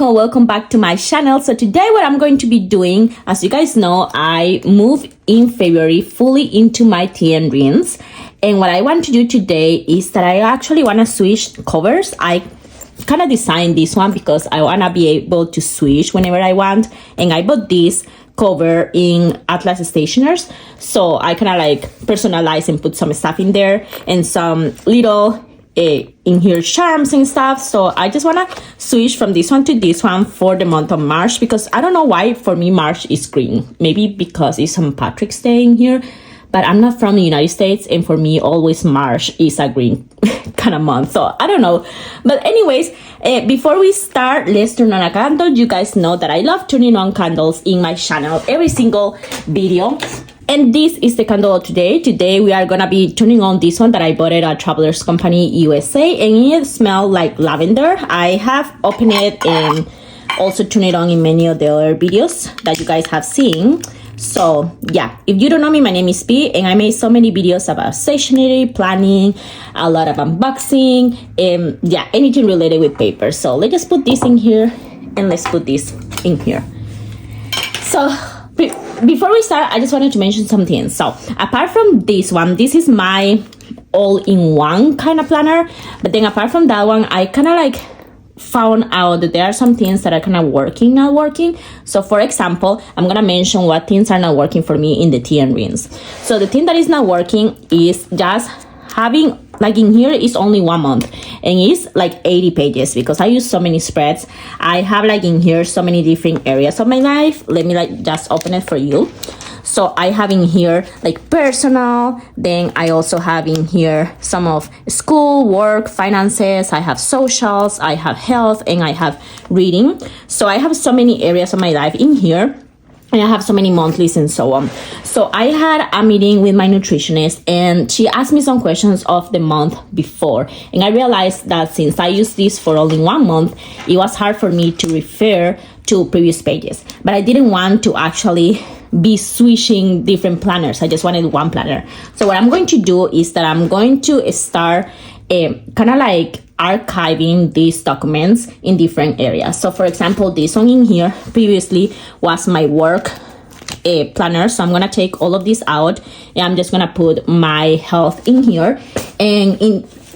welcome back to my channel. So today what I'm going to be doing, as you guys know, I moved in February fully into my TN rings, and what I want to do today is that I actually want to switch covers. I kind of designed this one because I want to be able to switch whenever I want, and I bought this cover in Atlas Stationers, so I kind of like personalize and put some stuff in there and some little in here charms and stuff. So I just want to switch from this one to this one for the month of March, because I don't know why for me March is green. Maybe because it's St. Patrick's Day in here, but I'm not from the United States, and for me always March is a green kind of month, so I don't know. But anyways, before we start, let's turn on a candle. You guys know that I love turning on candles in my channel every single video, and this is the candle of today. Today we are gonna be turning on this one that I bought at Travelers Company USA, and it smells like lavender. I have opened it and also turned it on in many of the other videos that you guys have seen. So yeah, if you don't know me, my name is P, and I made so many videos about stationery, planning, a lot of unboxing, and yeah, anything related with paper. So let's just put this in here, and let's put this in here. So before we start, I just wanted to mention something. So apart from this one, this is my all-in-one kind of planner, but then apart from that one, I kind of like found out that there are some things that are kind of working, not working. So for example, I'm gonna mention what things are not working for me in the TN rings. So the thing that is not working is just having, like in here is only 1 month, and it's like 80 pages because I use so many spreads. I have like in here so many different areas of my life. Let me like just open it for you. So I have in here like personal, then I also have in here some of school, work, finances, I have socials, I have health, and I have reading. So I have so many areas of my life in here, and I have so many monthlies and so on. So I had a meeting with my nutritionist, and she asked me some questions of the month before, and I realized that since I used this for only 1 month, it was hard for me to refer to previous pages, but I didn't want to actually be switching different planners. I just wanted one planner. So what I'm going to do is that I'm going to start kind of like archiving these documents in different areas. So for example, this one in here previously was my work planner, so I'm gonna take all of this out, and I'm just gonna put my health in here. And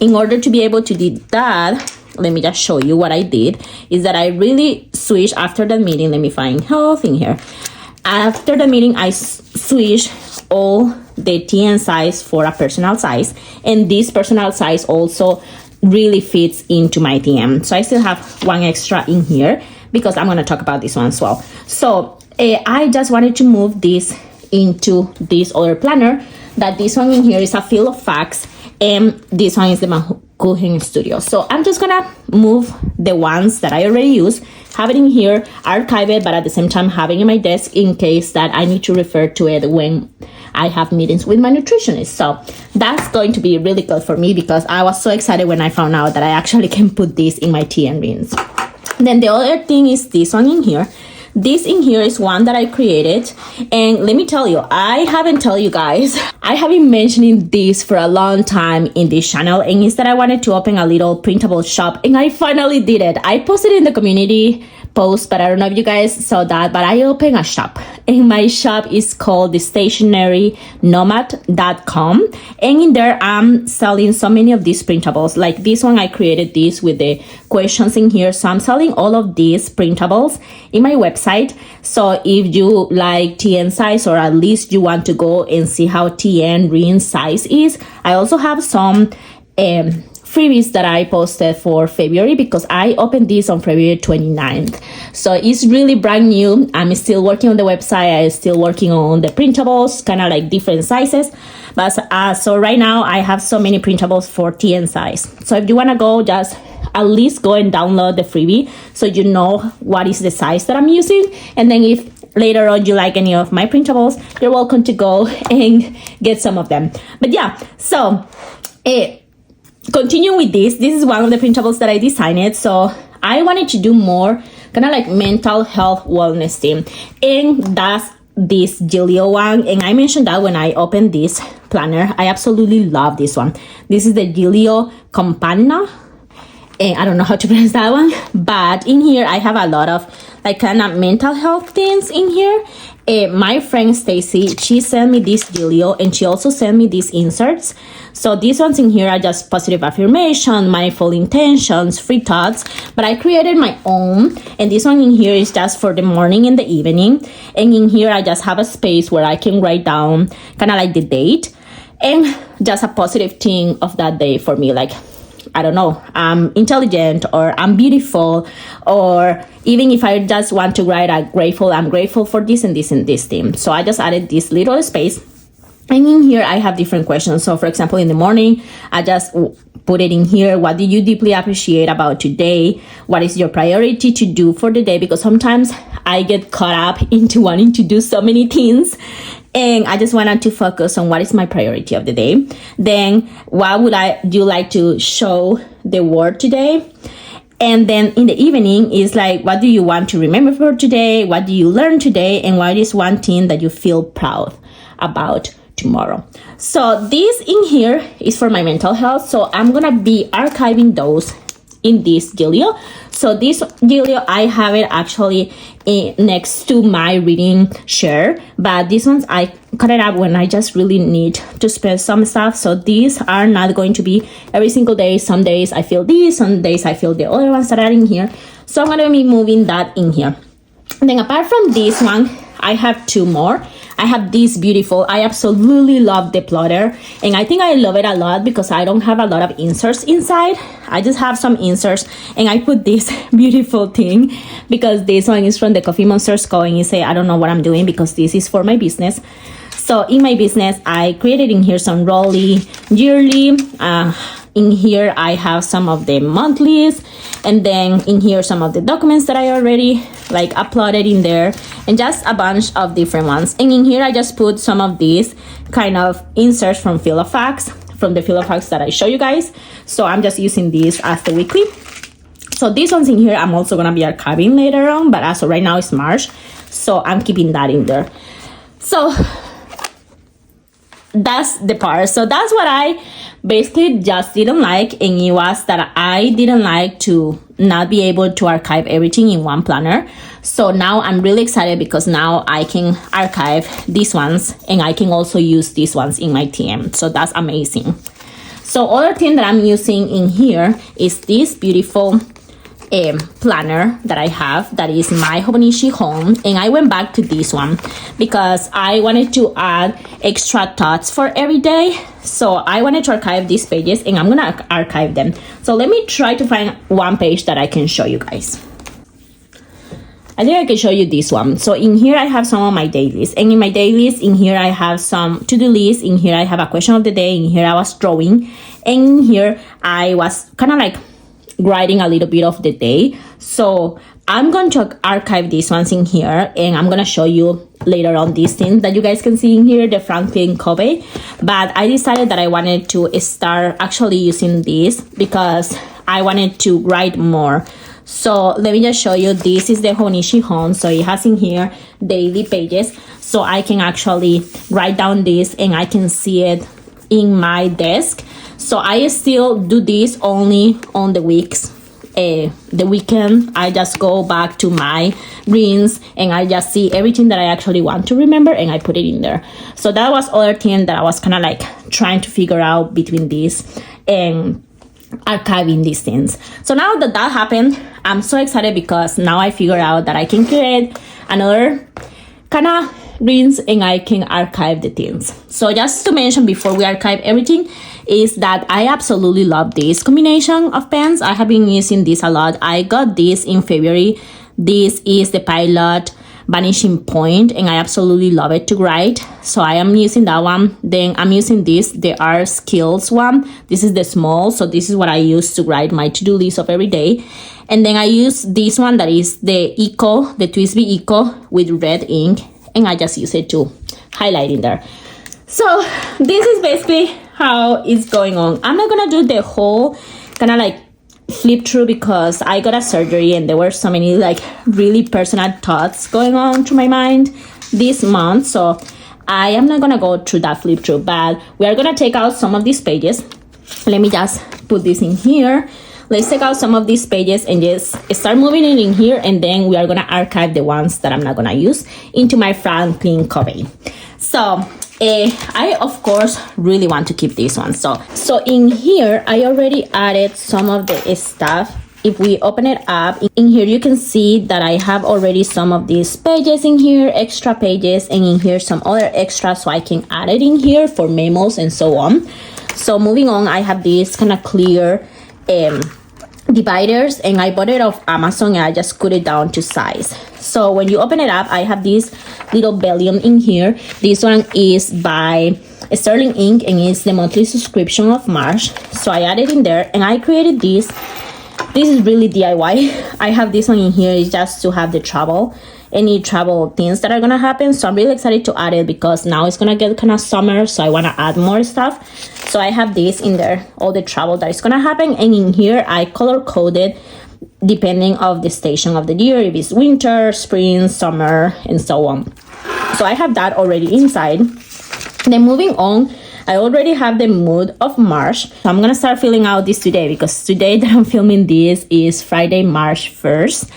in order to be able to do that, let me just show you what I did, is that I really switched after that meeting. Let me find health in here. After the meeting, I switched all the TN size for a personal size, and this personal size also really fits into my TN. So I still have one extra in here because I'm going to talk about this one as well. So I just wanted to move this into this other planner. That this one in here is a field of facts, and this one is the Haugen Studio. So I'm just gonna move the ones that I already use, have it in here, archive it, but at the same time having it in my desk in case that I need to refer to it when I have meetings with my nutritionist. So that's going to be really good for me because I was so excited when I found out that I actually can put this in my TN rings. Then the other thing is this one in here. This in here is one that I created, and let me tell you, I haven't told you guys, I have been mentioning this for a long time in this channel, and it's that I wanted to open a little printable shop, and I finally did it. I posted in the community post, but I don't know if you guys saw that, but I opened a shop, and my shop is called the stationerynomad.com, and in there I'm selling so many of these printables. Like this one, I created this with the questions in here, so I'm selling all of these printables in my website. So if you like TN size, or at least you want to go and see how TN ring size is, I also have some freebies that I posted for February because I opened this on February 29th. So it's really brand new. I'm still working on the website. I'm still working on the printables, kind of like different sizes. But so right now I have so many printables for TN size. So if you want to go, just at least go and download the freebie so you know what is the size that I'm using. And then if later on you like any of my printables, you're welcome to go and get some of them. But yeah, so continue with this. This is one of the printables that I designed. So I wanted to do more kind of like mental health wellness theme, and that's this Heeellooo one. And I mentioned that when I opened this planner. I absolutely love this one. This is the Heeellooo Compagna, and I don't know how to pronounce that one, but in here I have a lot of like kind of mental health things in here. My friend Stacy, she sent me this Heeellooo, and she also sent me these inserts. So these ones in here are just positive affirmation, mindful intentions, free thoughts, but I created my own, and this one in here is just for the morning and the evening. And in here I just have a space where I can write down kind of like the date and just a positive thing of that day for me, like, I don't know, I'm intelligent, or I'm beautiful, or even if I just want to write I'm grateful for this and this and this thing. So I just added this little space, and in here I have different questions. So for example, in the morning, I just put it in here. What do you deeply appreciate about today? What is your priority to do for the day? Because sometimes I get caught up into wanting to do so many things, and I just wanted to focus on what is my priority of the day. Then what would you like to show the world today? And then in the evening is like, what do you want to remember for today? What do you learn today? And what is one thing that you feel proud about tomorrow? So this in here is for my mental health. So I'm gonna be archiving those in this Heeellooo. So this Heeellooo, I have it actually next to my reading share, but these ones I cut it up when I just really need to spend some stuff. So these are not going to be every single day. Some days I feel this, some days I feel the other ones that are in here. So I'm gonna be moving that in here. And then apart from this one, I have two more. I have this beautiful, I absolutely love the plotter, and I think I love it a lot because I don't have a lot of inserts inside. I just have some inserts, and I put this beautiful thing because this one is from the Coffee Monsters going and say, I don't know what I'm doing because this is for my business. So in my business, I created in here some rolly, yearly. In here, I have some of the monthlies, and then in here, some of the documents that I already like uploaded in there, and just a bunch of different ones. And in here, I just put some of these kind of inserts from Facts, from the Facts that I show you guys. So I'm just using these as the weekly. So these ones in here, I'm also gonna be archiving later on, but as of right now, it's March, so I'm keeping that in there. So that's the part. So that's what I basically just didn't like, and it was that I didn't like to not be able to archive everything in one planner. So now I'm really excited because now I can archive these ones, and I can also use these ones in my TM. So that's amazing. So other thing that I'm using in here is this beautiful planner that I have, that is my Haugen, and I went back to this one because I wanted to add extra thoughts for every day. So I wanted to archive these pages, and I'm gonna archive them. So let me try to find one page that I can show you guys. I think I can show you this one. So in here I have some of my dailies, and in my dailies in here I have some to-do lists. In here I have a question of the day. In here I was drawing, and in here I was kind of like writing a little bit of the day. So I'm going to archive these ones in here, and I'm going to show you later on these things that you guys can see in here, the Franklin Covey. But I decided that I wanted to start actually using this because I wanted to write more. So let me just show you. This is the Haugen, so it has in here daily pages, so I can actually write down this and I can see it in my desk. So I still do this only on the weeks. The weekend, I just go back to my greens and I just see everything that I actually want to remember, and I put it in there. So that was other thing that I was kind of like trying to figure out between this and archiving these things. So now that that happened, I'm so excited because now I figured out that I can create another kind of greens and I can archive the things. So just to mention before we archive everything is that I absolutely love this combination of pens. I have been using this a lot. I got this in February. This is the Pilot Vanishing Point, and I absolutely love it to write. So I am using that one. Then I'm using this, the Art Skills one. This is the small, so this is what I use to write my to-do list of every day. And then I use this one that is the Eco, the Twisby Eco with red ink, and I just use it to highlight in there. So this is basically how it's going on. I'm not gonna do the whole kind of like flip through because I got a surgery and there were so many like really personal thoughts going on through my mind this month. So I am not gonna go through that flip through, but we are gonna take out some of these pages. Let me just put this in here. let's take out some of these pages and just start moving it in here, and then we are gonna archive the ones that I'm not gonna use into my Franklin Covey. So I of course really want to keep this one. So in here I already added some of the stuff. If we open it up in here, you can see that I have already some of these pages in here, extra pages, and in here some other extras, so I can add it in here for memos and so on. So moving on, I have these kind of clear dividers, and I bought it off Amazon and I just cut it down to size. So when you open it up, I have this little volume in here. This one is by Sterling Ink and it's the monthly subscription of Marsh. So I added in there and I created this. This is really DIY. I have this one in here is just to have the travel, any travel things that are gonna happen. So I'm really excited to add it because now it's gonna get kind of summer, so I wanna add more stuff. So I have this in there, all the travel that is gonna happen, and in here I color coded depending of the station of the year, if it's winter, spring, summer, and so on. So I have that already inside. Then moving on, I already have the mood of March. So I'm gonna start filling out this today because today that I'm filming this is Friday, March 1st.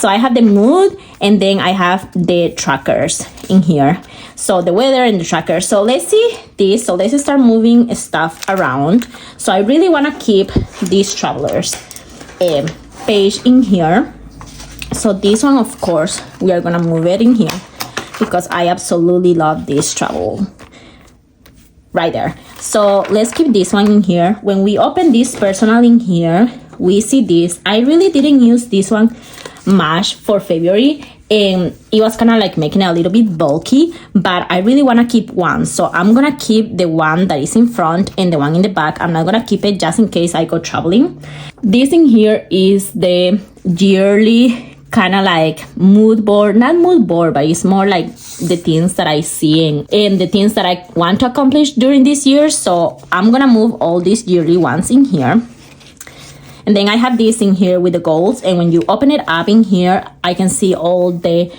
So I have the mood and then I have the trackers in here. So the weather and the tracker. So let's see this. So let's start moving stuff around. So I really wanna keep these travelers page in here. So this one, of course, we are gonna move it in here because I absolutely love this travel. Right there. So let's keep this one in here. When we open this personal in here, we see this. I really didn't use this one much for February, and it was kind of like making it a little bit bulky, but I really want to keep one. So I'm gonna keep the one that is in front and the one in the back. I'm not gonna keep it just in case I go traveling. This in here is the yearly kind of like mood board, not mood board, but it's more like the things that I see and the things that I want to accomplish during this year. So I'm gonna move all these yearly ones in here. And then I have this in here with the goals, and when you open it up in here, I can see all the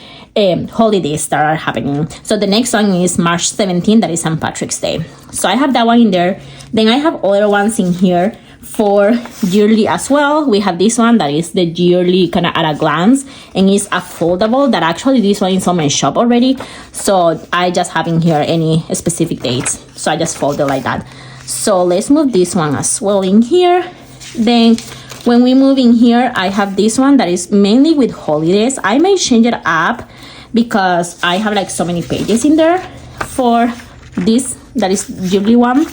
holidays that are happening. So the next one is March 17th, that is St. Patrick's Day. So I have that one in there. Then I have other ones in here for yearly as well. We have this one that is the yearly kind of at a glance, and it's a foldable that actually this one is on my shop already. So I just have in here any specific dates. So I just fold it like that. So let's move this one as well in here. Then when we move in here, I have this one that is mainly with holidays. I may change it up because I have like so many pages in there for this that is yearly one.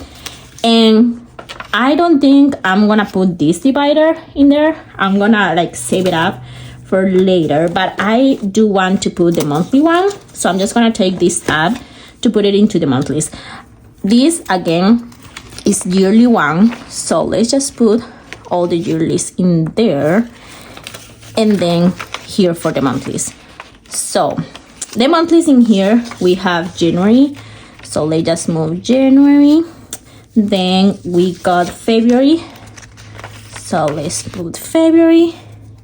And I don't think I'm gonna put this divider in there. I'm gonna like save it up for later, but I do want to put the monthly one. So I'm just gonna take this tab to put it into the monthlies. This again is yearly one. So let's just put all the yearlies in there, and then here for the monthlies. So the monthlies in here, we have January. So let's just move January. Then we got February. So let's put February.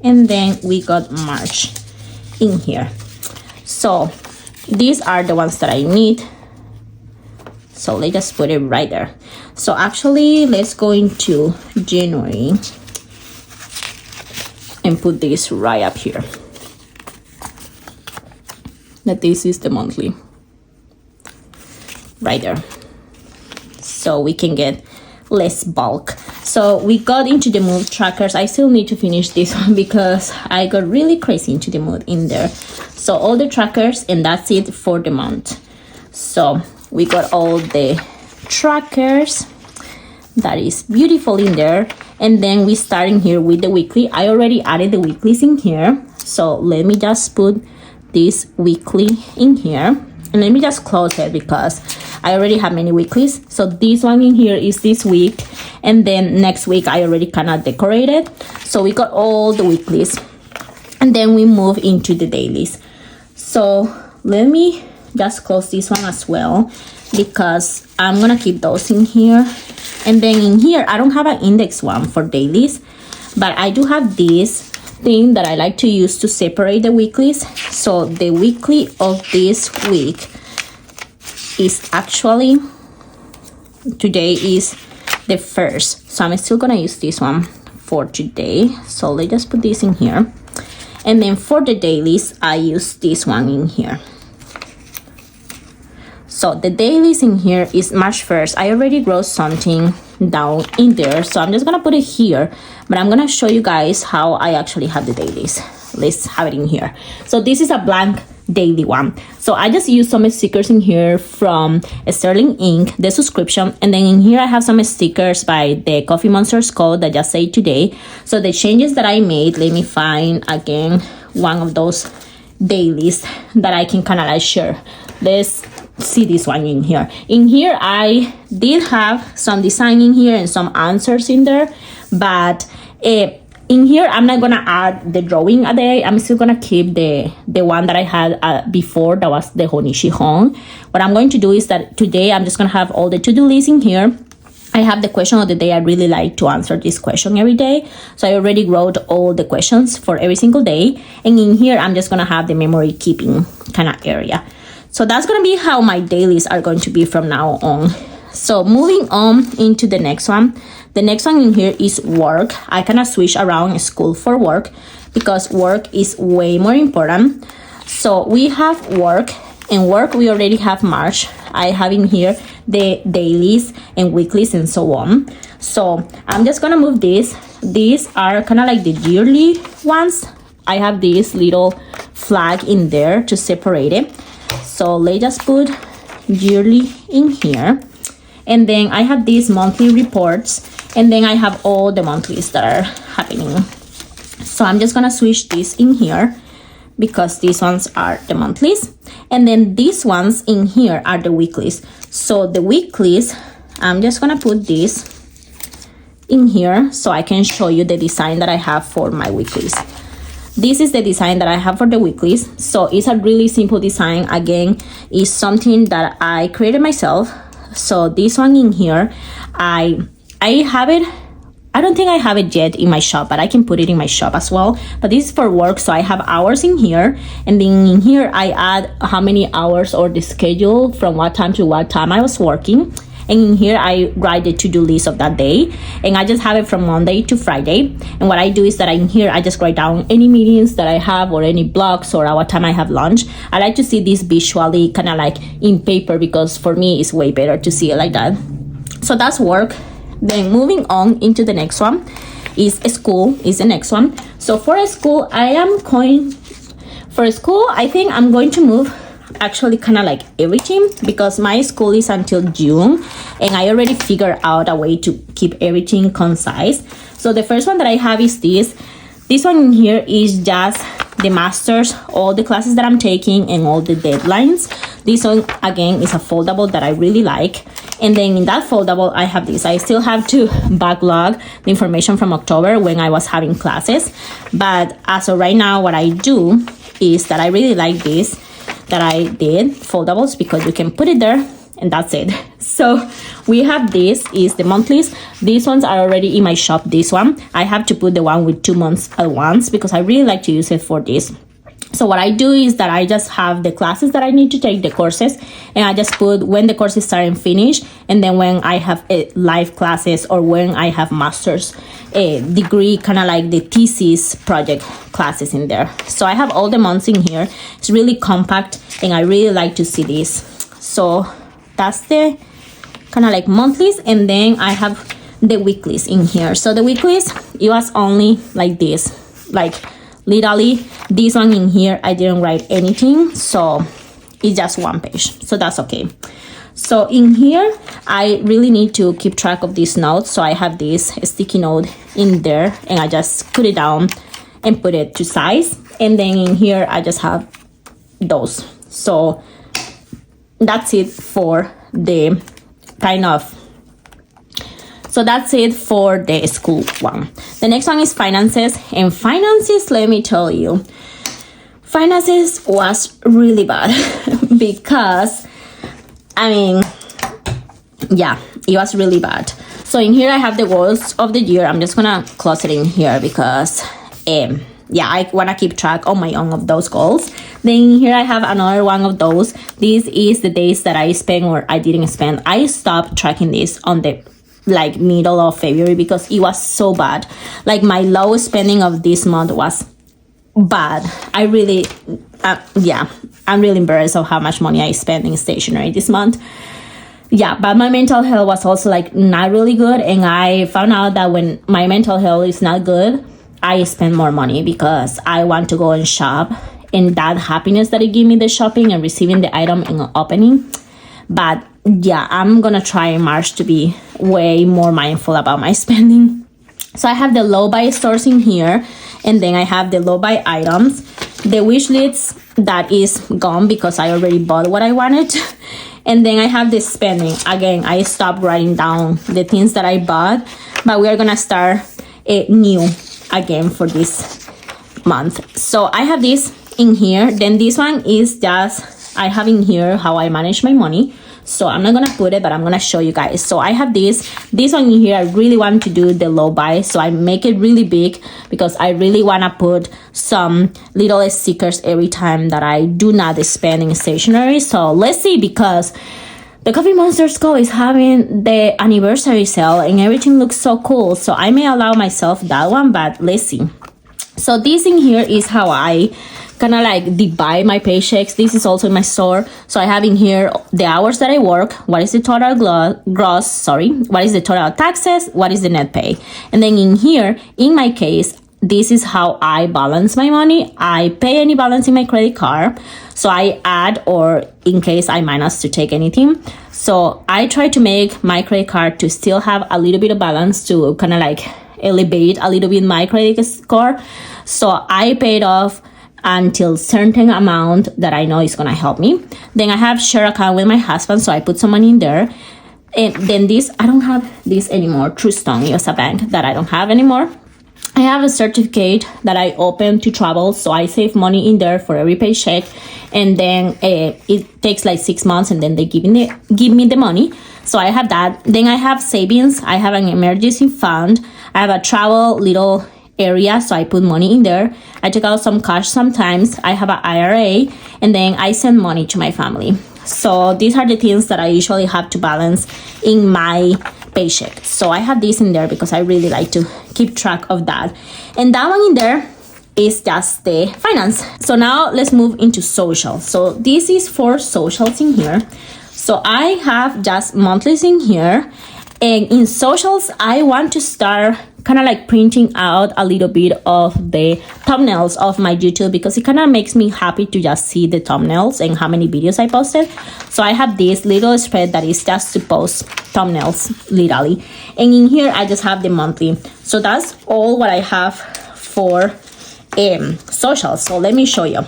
And then we got March in here. So these are the ones that I need. So let's just put it right there. So actually, let's go into January and put this right up here. That this is the monthly. Right there. So we can get less bulk. So we got into the mood trackers. I still need to finish this one because I got really crazy into the mood in there. So all the trackers, and that's it for the month. So we got all the trackers. That is beautiful in there. And then we start in here with the weekly. I already added the weeklies in here. So let me just put this weekly in here. And let me just close it because I already have many weeklies. So this one in here is this week. And then next week I already kind of decorated. So we got all the weeklies. And then we move into the dailies. So let me just close this one as well because I'm going to keep those in here. And then in here, I don't have an index one for dailies. But I do have this thing that I like to use to separate the weeklies. So the weekly of this week is actually, today is the 1st. So I'm still gonna use this one for today. So let's just put this in here. And then for the dailies, I use this one in here. So the dailies in here is March 1st. I already wrote something down in there. So I'm just going to put it here. But I'm going to show you guys how I actually have the dailies. Let's have it in here. So this is a blank daily one. So I just use some stickers in here from Sterling Ink, the subscription. And then in here I have some stickers by the Coffee Monsters code that just say today. So the changes that I made, let me find again one of those dailies that I can kind of like share. Let's see this one in here. In here I did have some design in here and some answers in there, but in here I'm not gonna add the drawing a day. I'm still gonna keep the one that I had before, that was the Honishi Hong. What I'm going to do is that today I'm just gonna have all the to-do lists in here. I have the question of the day. I really like to answer this question every day. So I already wrote all the questions for every single day. And in here, I'm just going to have the memory keeping kind of area. So that's going to be how my dailies are going to be from now on. So moving on into the next one. The next one in here is work. I kind of switch around school for work because work is way more important. So we have work. In work, we already have March. I have in here the dailies and weeklies and so on. So I'm just gonna move this. These are kind of like the yearly ones. I have this little flag in there to separate it. So let's just put yearly in here. And then I have these monthly reports. And then I have all the monthlies that are happening. So I'm just gonna switch this in here, because these ones are the monthlies, and then these ones in here are the weeklies. So the weeklies, I'm just gonna put this in here so I can show you the design that I have for my weeklies. This is the design that I have for the weeklies. So it's a really simple design. Again, it's something that I created myself. So this one in here, I have it. I don't think I have it yet in my shop, but I can put it in my shop as well. But this is for work, so I have hours in here. And then in here, I add how many hours or the schedule from what time to what time I was working. And in here, I write the to-do list of that day. And I just have it from Monday to Friday. And what I do is that in here, I just write down any meetings that I have or any blocks or at what time I have lunch. I like to see this visually, kind of like in paper, because for me, it's way better to see it like that. So that's work. Then moving on into the next one is school, is the next one. So for school, I think I'm going to move actually kind of like everything, because my school is until June and I already figured out a way to keep everything concise. So the first one that I have is this. This one in here is just the masters, all the classes that I'm taking and all the deadlines. This one again is a foldable that I really like. And then in that foldable, I have this. I still have to backlog the information from October when I was having classes. But as of right now, what I do is that I really like this, that I did foldables, because you can put it there and that's it. So we have this is the monthlies. These ones are already in my shop. This one, I have to put the one with 2 months at once because I really like to use it for this. So what I do is that I just have the classes that I need to take, the courses, and I just put when the courses start and finish, and then when I have live classes or when I have master's degree, kind of like the thesis project classes in there. So I have all the months in here. It's really compact and I really like to see this. So that's the kind of like monthlies, and then I have the weeklies in here. So the weeklies, it was only like this, like literally this one in here, I didn't write anything, so it's just one page, so that's okay. So in here, I really need to keep track of these notes, so I have this sticky note in there and I just put it down and put it to size. And then in here, I just have those. So that's it for the kind of, so that's it for the school one. The next one is finances. And finances, let me tell you, finances was really bad because, I mean, yeah, it was really bad. So in here, I have the goals of the year. I'm just gonna close it in here because, yeah, I wanna keep track on my own of those goals. Then here I have another one of those. This is the days that I spent or I didn't spend. I stopped tracking this on the like middle of February because it was so bad. Like my low spending of this month was bad. I really, yeah, I'm really embarrassed of how much money I spent in stationery this month. Yeah, but my mental health was also like not really good. And I found out that when my mental health is not good, I spend more money because I want to go and shop. And that happiness that it gave me the shopping and receiving the item and opening. But yeah, I'm gonna try in March to be way more mindful about my spending. So I have the low buy stores in here, and then I have the low buy items. The wish list that is gone because I already bought what I wanted. And then I have the spending. Again, I stopped writing down the things that I bought, but we are gonna start new again for this month. So I have this in here. Then this one is just, I have in here how I manage my money. So I'm not gonna put it, but I'm gonna show you guys. So I have this one in here. I really want to do the low buy, so I make it really big because I really wanna put some little stickers every time that I do not spend in stationery. So let's see, because the Coffee Monsters Co is having the anniversary sale and everything looks so cool. So I may allow myself that one, but let's see. So this in here is how I kind of like divide my paychecks. This is also in my store. So I have in here the hours that I work, what is the total what is the total taxes, what is the net pay. And then in here, in my case, this is how I balance my money. I pay any balance in my credit card. So I add, or in case I minus to take anything. So I try to make my credit card to still have a little bit of balance to kind of like elevate a little bit my credit score. So I paid off until certain amount that I know is gonna help me. Then I have share account with my husband, so I put some money in there. And then this, I don't have this anymore. True Stone, it was a bank that I don't have anymore. I have a certificate that I opened to travel, so I save money in there for every paycheck. And then it takes like 6 months, and then they give me the money. So I have that. Then I have savings. I have an emergency fund. I have a travel little area, so I put money in there. I take out some cash sometimes. I have an IRA, and then I send money to my family. So these are the things that I usually have to balance in my paycheck. So I have this in there because I really like to keep track of that. And that one in there is just the finance. So now let's move into social. So this is for socials in here. So I have just monthlies in here. And in socials, I want to start kind of like printing out a little bit of the thumbnails of my YouTube, because it kind of makes me happy to just see the thumbnails and how many videos I posted. So I have this little spread that is just to post thumbnails, literally. And in here, I just have the monthly. So that's all what I have for socials. So let me show you.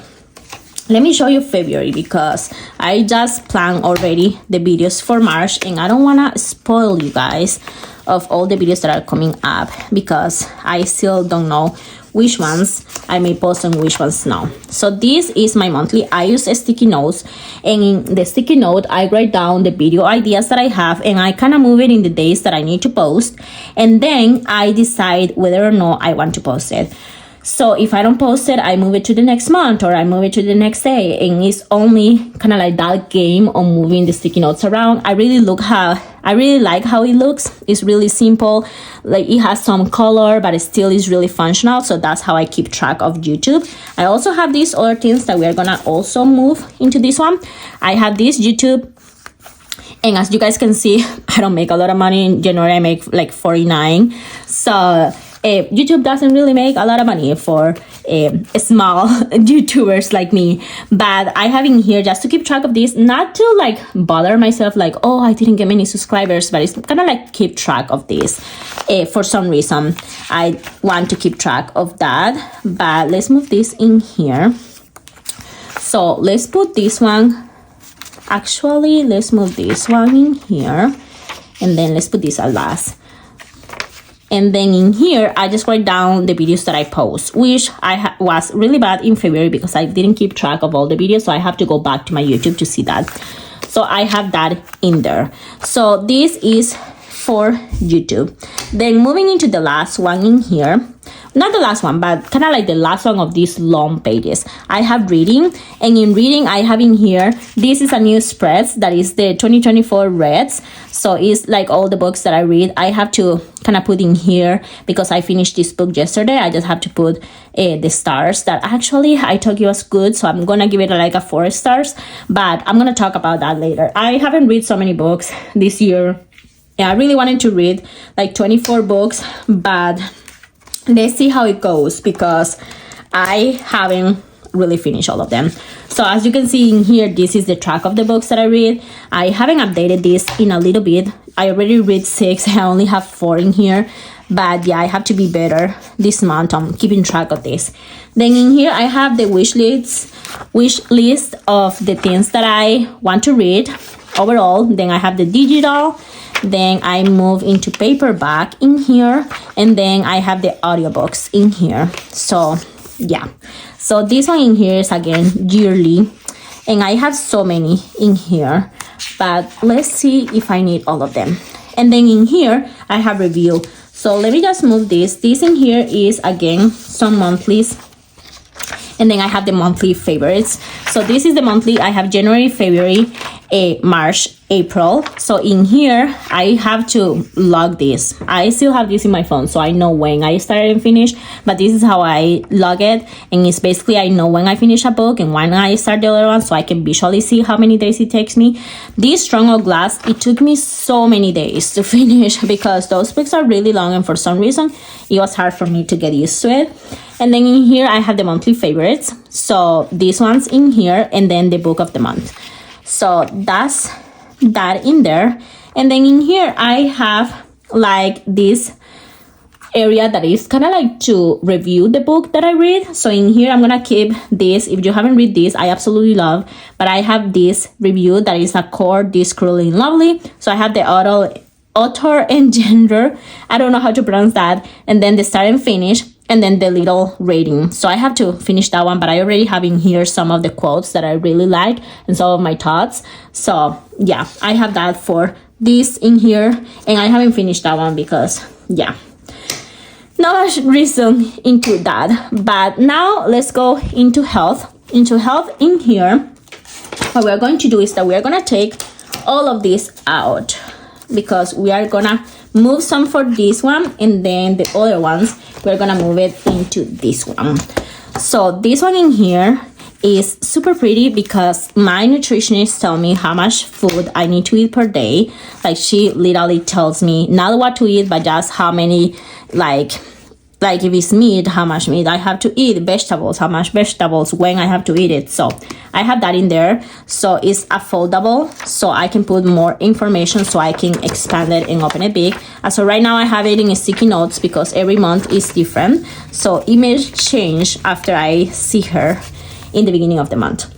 Let me show you February, because I just planned already the videos for March, and I don't want to spoil you guys of all the videos that are coming up, because I still don't know which ones I may post and which ones no. So this is my monthly. I use sticky notes, and in the sticky note I write down the video ideas that I have, and I kind of move it in the days that I need to post, and then I decide whether or not I want to post it. So if I don't post it, I move it to the next month, or I move it to the next day. And it's only kind of like that game of moving the sticky notes around. I really like how it looks. It's really simple. Like, it has some color, but it still is really functional. So that's how I keep track of YouTube. I also have these other things that we are gonna also move into this one. I have this YouTube. And as you guys can see, I don't make a lot of money. In January, I make like $49. So YouTube doesn't really make a lot of money for small YouTubers like me. But I have in here just to keep track of this, not to like bother myself like, oh, I didn't get many subscribers, but it's kind of like keep track of this. For some reason, I want to keep track of that. But let's move this in here. So let's put this one. Actually, let's move this one in here. And then let's put this at last. And then in here, I just write down the videos that I post, which I was really bad in February because I didn't keep track of all the videos. So I have to go back to my YouTube to see that. So I have that in there. So this is for YouTube. Then moving into the last one in here, not the last one, but kind of like the last one of these long pages. I have reading, and in reading I have in here, this is a new spread that is the 2024 reads. So it's like all the books that I read. I have to kind of put in here because I finished this book yesterday. I just have to put the stars that actually I told you was good, so I'm gonna give it like a 4 stars, but I'm gonna talk about that later. I haven't read so many books this year. Yeah, I really wanted to read like 24 books, but let's see how it goes because I haven't really finished all of them. So as you can see in here, this is the track of the books that I read. I haven't updated this in a little bit. I already read 6. I only have 4 in here, but yeah, I have to be better this month on keeping track of this. Then in here I have the wish list of the things that I want to read overall. Then I have the digital. Then I move into paperback in here, and then I have the audiobooks in here. So yeah, so this one in here is again yearly, and I have so many in here, but let's see if I need all of them. And then in here I have review. So let me just move this in here is again some monthlies, and then I have the monthly favorites. So this is the monthly. I have January, February, March, April. So in here I have to log this. I still have this in my phone, so I know when I started and finished, but this is how I log it, and it's basically I know when I finish a book and when I start the other one, so I can visually see how many days it takes me. This Stronghold Glass, it took me so many days to finish because those books are really long, and for some reason it was hard for me to get used to it. And then in here I have the monthly favorites, so these ones in here, and then the book of the month. So that's that in there. And then in here I have like this area that is kind of like to review the book that I read. So in here I'm gonna keep this. If you haven't read this, I absolutely love, but I have this review that is a core This Cruelly and Lovely. So I have the author and gender, I don't know how to pronounce that, and then the start and finish, and then the little rating. So I have to finish that one, but I already have in here some of the quotes that I really like and some of my thoughts. So yeah, I have that for this in here, and I haven't finished that one because yeah, not much reason into that. But now let's go into health. In here, what we're going to do is that we're gonna take all of this out because we are gonna move some for this one, and then the other ones we're gonna move it into this one. So this one in here is super pretty because my nutritionist tell me how much food I need to eat per day. Like she literally tells me not what to eat, but just how many, like if it's meat, how much meat I have to eat, vegetables, how much vegetables, when I have to eat it. So I have that in there. So it's a foldable, so I can put more information, so I can expand it and open it big. So right now I have it in sticky notes because every month is different, so it may change after I see her in the beginning of the month.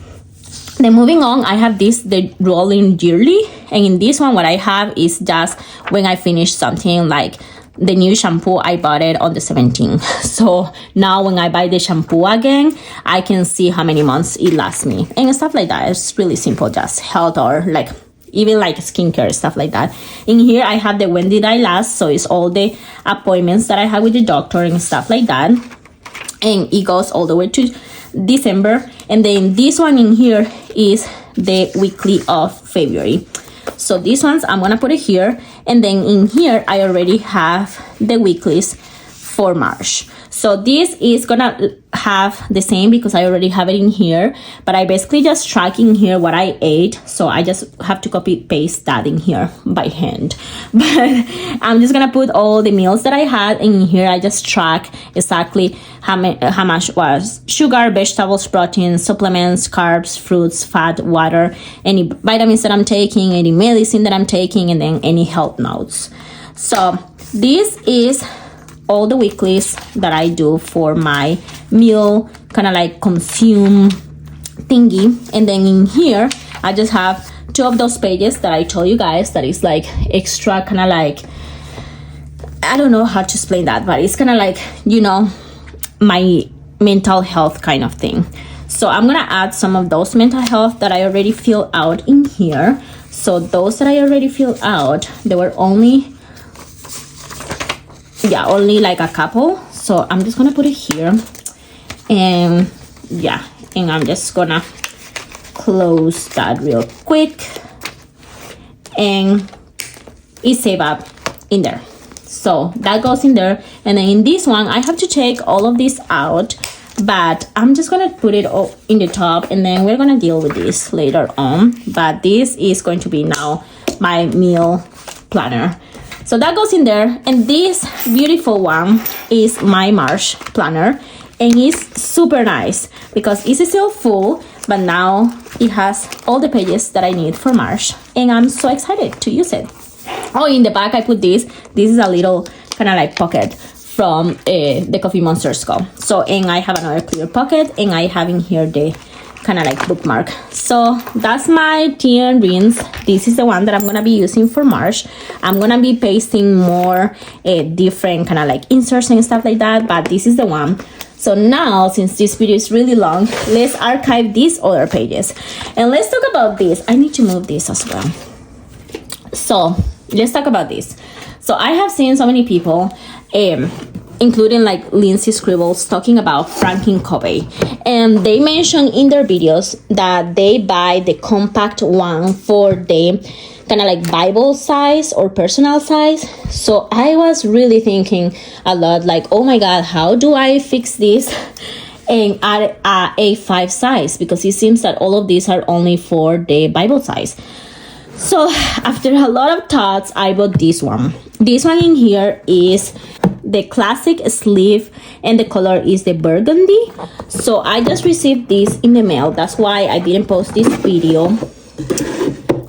Then moving on, I have this, the rolling yearly, and in this one what I have is just when I finish something, like the new shampoo, I bought it on the 17th. So now when I buy the shampoo again, I can see how many months it lasts me and stuff like that. It's really simple, just health or like even like skincare, stuff like that. In here I have the when did I last, so it's all the appointments that I have with the doctor and stuff like that, and it goes all the way to December. And then this one in here is the weekly of February. So these ones I'm gonna put it here, and then in here I already have the weeklies for March. So this is gonna have the same because I already have it in here, but I basically just track in here what I ate, so I just have to copy paste that in here by hand. But I'm just gonna put all the meals that I had in here. I just track exactly how much was sugar, vegetables, protein, supplements, carbs, fruits, fat, water, any vitamins that I'm taking, any medicine that I'm taking, and then any health notes. So this is all the weeklies that I do for my meal kind of like consume thingy. And then in here I just have 2 of those pages that I told you guys that is like extra, kind of like, I don't know how to explain that, but it's kind of like, you know, my mental health kind of thing. So I'm gonna add some of those mental health that I already fill out in here. So those that I already filled out, there were only like a couple. So I'm just gonna put it here, and yeah, and I'm just gonna close that real quick, and it's saved up in there. So that goes in there, and then in this one I have to take all of this out, but I'm just gonna put it all in the top, and then we're gonna deal with this later on. But this is going to be now my meal planner. So that goes in there, and this beautiful one is my Marsh Planner, and it's super nice because it's still full, but now it has all the pages that I need for Marsh, and I'm so excited to use it. Oh, in the back I put this. This is a little kind of like pocket from the Coffee Monster skull. So, and I have another clear pocket, and I have in here the kind of like bookmark. So that's my tea and rinse. This is the one that I'm gonna be using for Marsh. I'm gonna be pasting more different kind of like inserts and stuff like that, but this is the one. So now, since this video is really long, let's archive these other pages, and let's talk about this. I need to move this as well. So let's talk about this. So I have seen so many people, including like Lindsay Scribbles, talking about Franklin Covey, and they mention in their videos that they buy the compact one for the kind of like Bible size or personal size. So I was really thinking a lot like, oh my god, how do I fix this and add a A5 size, because it seems that all of these are only for the Bible size. So after a lot of thoughts, I bought this one. This one in here is the classic sleeve, and the color is the burgundy. So I just received this in the mail. That's why I didn't post this video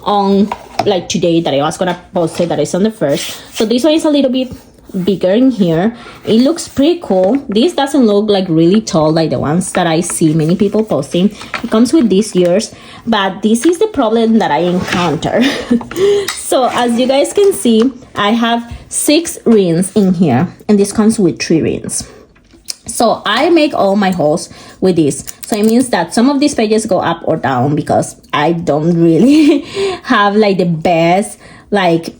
on like today, that I was gonna post it, that is on the 1st. So this one is a little bit bigger in here. It looks pretty cool. This doesn't look like really tall like the ones that I see many people posting. It comes with these ears, but this is the problem that I encounter. So as you guys can see, I have 6 rings in here, and this comes with 3 rings. So I make all my holes with this. So it means that some of these pages go up or down because I don't really have like the best, like,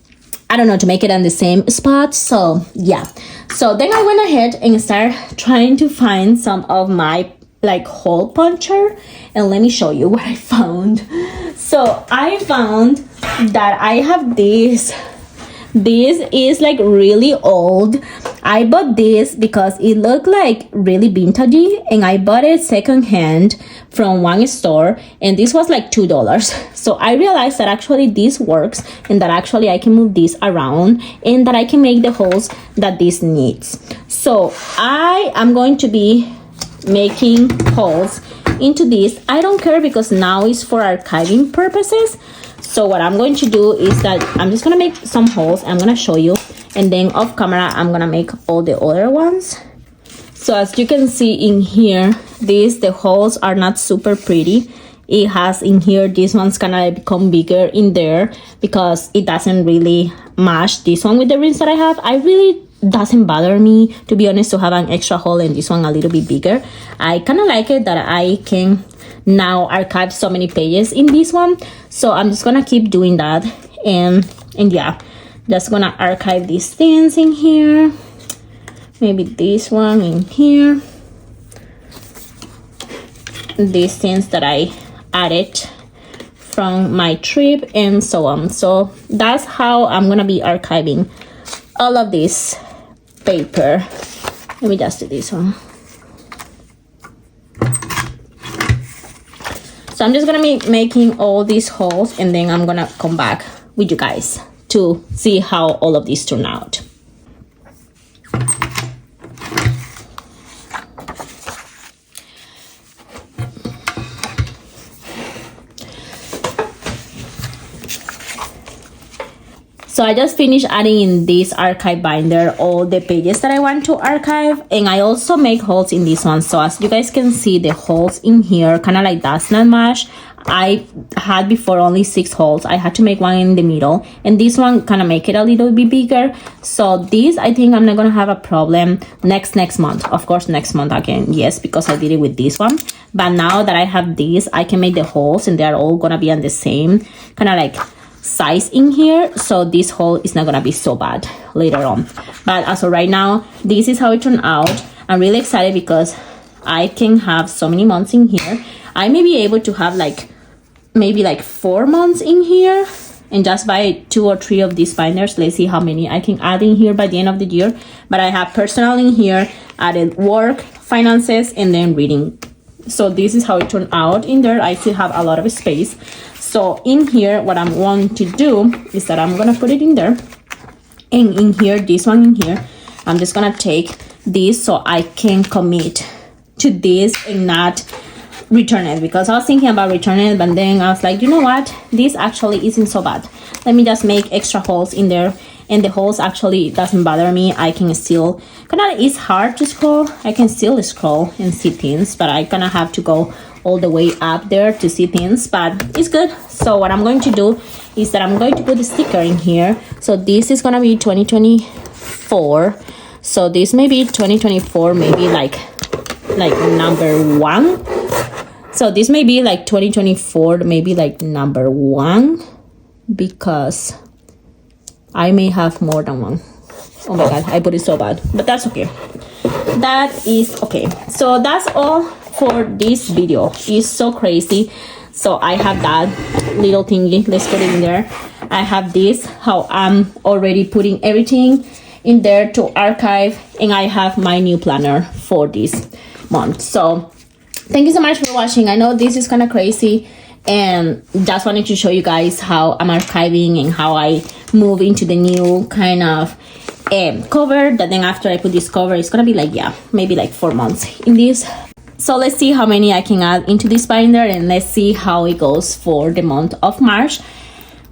I don't know, to make it on the same spot. So yeah, so then I went ahead and started trying to find some of my like hole puncher, and let me show you what I found. So I found that I have this is like really old. I bought this because it looked like really vintagey, and I bought it secondhand from one store, and this was like $2. So I realized that actually this works, and that actually I can move this around, and that I can make the holes that this needs. So I am going to be making holes into this. I don't care because now it's for archiving purposes. So what I'm going to do is that I'm just gonna make some holes. I'm gonna show you, and then off camera I'm gonna make all the other ones. So as you can see in here, the holes are not super pretty. It has in here, this one's gonna become bigger in there because it doesn't really match this one with the rings that I have. I really doesn't bother me, to be honest, to have an extra hole and this one a little bit bigger. I kind of like it that I can now archive so many pages in this one. So I'm just gonna keep doing that, and yeah, just gonna archive these things in here, maybe this one in here, these things that I added from my trip, and so on. So that's how I'm gonna be archiving all of this paper. Let me just do this one. So I'm just gonna be making all these holes, and then I'm gonna come back with you guys to see how all of these turn out. So I just finished adding in this archive binder all the pages that I want to archive, and I also make holes in this one. So as you guys can see, the holes in here kind of like does not match. I had before only 6 holes. I had to make one in the middle, and this one kind of make it a little bit bigger. So this, I think I'm not gonna have a problem next month. Of course, next month again, yes, because I did it with this one. But now that I have this, I can make the holes, and they're all gonna be on the same kind of like size in here, so this hole is not gonna be so bad later on. But as of right now, this is how it turned out. I'm really excited because I can have so many months in here. I may be able to have like maybe like 4 months in here, and just buy 2 or 3 of these binders. Let's see how many I can add in here by the end of the year. But I have personal in here, added work, finances, and then reading. So this is how it turned out in there. I still have a lot of space. So in here, what I'm going to do is that I'm gonna put it in there, and in here, this one in here, I'm just gonna take this so I can commit to this and not return it, because I was thinking about returning it, but then I was like, you know what, this actually isn't so bad. Let me just make extra holes in there, and the holes actually doesn't bother me. I can still it's hard to scroll. I can still scroll and see things, but I kind of have to go all the way up there to see things, but it's good. So what I'm going to do is that I'm going to put the sticker in here. So this is gonna be 2024. So this may be 2024, maybe like number 1. So this may be like 2024, maybe like number 1, because I may have more than one. Oh my god, I put it so bad, but that's okay. That is okay. So that's all for this video. It's so crazy. So I have that little thingy. Let's put it in there. I have this, how I'm already putting everything in there to archive, and I have my new planner for this month. So thank you so much for watching. I know this is kind of crazy, and just wanted to show you guys how I'm archiving and how I move into the new kind of cover. That then after I put this cover, it's gonna be like, yeah, maybe like 4 months in this. So let's see how many I can add into this binder, and let's see how it goes for the month of March.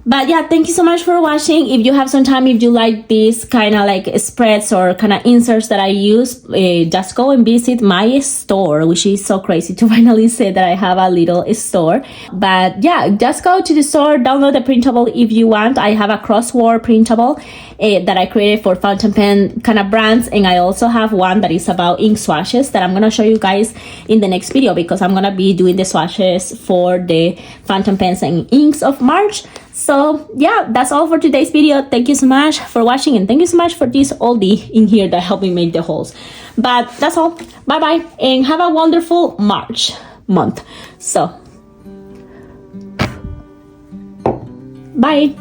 But yeah, thank you so much for watching. If you have some time, if you like this kind of like spreads or kind of inserts that I use, just go and visit my store, which is so crazy to finally say that I have a little store. But yeah, just go to the store, download the printable if you want. I have a crossword printable that I created for fountain pen kind of brands, and I also have one that is about ink swatches that I'm gonna show you guys in the next video, because I'm gonna be doing the swatches for the fountain pens and inks of March. So yeah, that's all for today's video. Thank you so much for watching, and thank you so much for this oldie in here that helped me make the holes. But that's all. Bye bye, and have a wonderful March month. So bye.